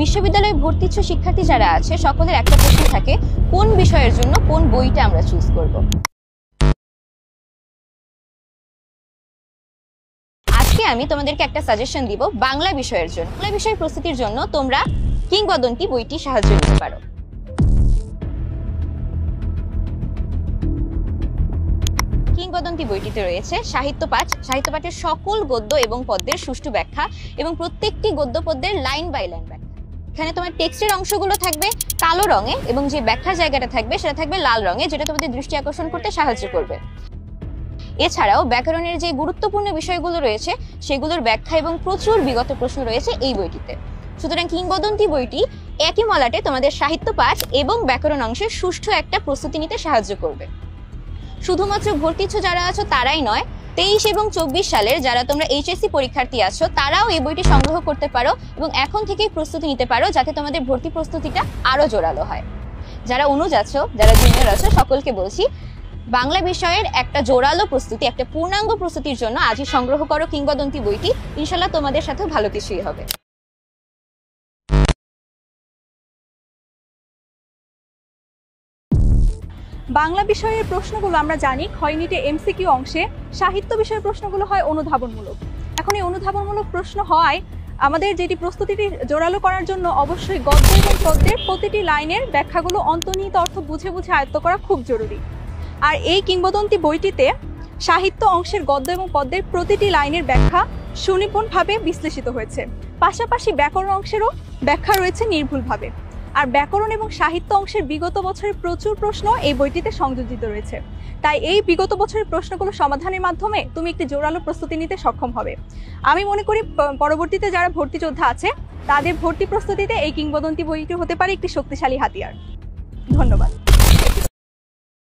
বিশ্ববিদ্যালয়ে ভর্তি ইচ্ছুক শিক্ষার্থী যারা আছে সকলের একটা প্রশ্ন থাকে, কোন বিষয়ের জন্য কোন বইটা আমরা চুজ করব। আজকে আমি তোমাদেরকে একটা সাজেশন দিব বাংলা বিষয়ের জন্য। বাংলা বিষয়ের প্রস্তুতির জন্য তোমরা কিংবদন্তি বইটি সাহায্য নিতে পারো। কিংবদন্তি বইটিতে রয়েছে সাহিত্য পাঠ, সাহিত্য পাঠের সকল গদ্য এবং পদ্যের সুষ্ঠু ব্যাখ্যা এবং প্রত্যেকটি গদ্য পদ্যের লাইন বাই লাইন ব্যাখ্যা। এখানে তোমার টেক্সটের অংশগুলো থাকবে কালো রঙে এবং যে ব্যাখ্যার জায়গাটা থাকবে সেটা থাকবে লাল রঙে, যেটা তোমাদের দৃষ্টি আকর্ষণ করতে সাহায্য করবে। এছাড়াও ব্যাকরণের যে গুরুত্বপূর্ণ বিষয়গুলো রয়েছে সেগুলোর ব্যাখ্যা এবং প্রচুর বিগত প্রশ্ন রয়েছে এই বইটিতে। সুতরাং কিংবদন্তি বইটি একই মলাটে তোমাদের সাহিত্য পাঠ এবং ব্যাকরণ অংশের সুষ্ঠু একটা প্রস্তুতি নিতে সাহায্য করবে। শুধুমাত্র ভর্তি ইচ্ছুক যারা আছো তারাই নয়, 23 এবং 24 সালের যারা তোমরা এইচএসসি পরীক্ষার্থী আছো তারাও এই বইটি সংগ্রহ করতে পারো এবং এখন থেকেই প্রস্তুতি নিতে পারো, যাতে তোমাদের ভর্তি প্রস্তুতিটা আরো জোরালো হয়। যারা অনুজ আছো, যারা জুনিয়র আছো, সকলকে বলছি বাংলা বিষয়ের একটা জোরালো প্রস্তুতি, একটা পূর্ণাঙ্গ প্রস্তুতির জন্য আজই সংগ্রহ করো কিংবদন্তি বইটি। ইনশাল্লাহ তোমাদের সাথেও ভালো কিছুই হবে। বাংলা বিষয়ের প্রশ্নগুলো আমরা জানি খ ইউনিটে এমসিকিউ অংশে, সাহিত্য বিষয়ের প্রশ্নগুলো হয় অনুধাবনমূলক। এখন এই অনুধাবনমূলক প্রশ্ন হয় আমাদের যেটি প্রস্তুতিটি জোরালো করার জন্য অবশ্যই গদ্য এবং পদ্যের প্রতিটি লাইনের ব্যাখ্যাগুলো অন্তর্নিহিত অর্থ বুঝে বুঝে আয়ত্ত করা খুব জরুরি। আর এই কিংবদন্তি বইটিতে সাহিত্য অংশের গদ্য এবং পদ্যের প্রতিটি লাইনের ব্যাখ্যা সুনিপুণভাবে বিশ্লেষিত হয়েছে, পাশাপাশি ব্যাকরণ অংশেরও ব্যাখ্যা রয়েছে নির্ভুলভাবে। আর ব্যাকরণ এবং সাহিত্য অংশের বিগত বছরের প্রচুর প্রশ্ন এই বইটিতে সংযোজিত রয়েছে। তাই এই বিগত বছরের প্রশ্নগুলো সমাধানের মাধ্যমে তুমি একটি জোরালো প্রস্তুতি নিতে সক্ষম হবে। আমি মনে করি পরবর্তীতে যারা ভর্তি যোদ্ধা আছে তাদের ভর্তি প্রস্তুতিতে এই কিংবদন্তি বইটি হতে পারে একটি শক্তিশালী হাতিয়ার। ধন্যবাদ।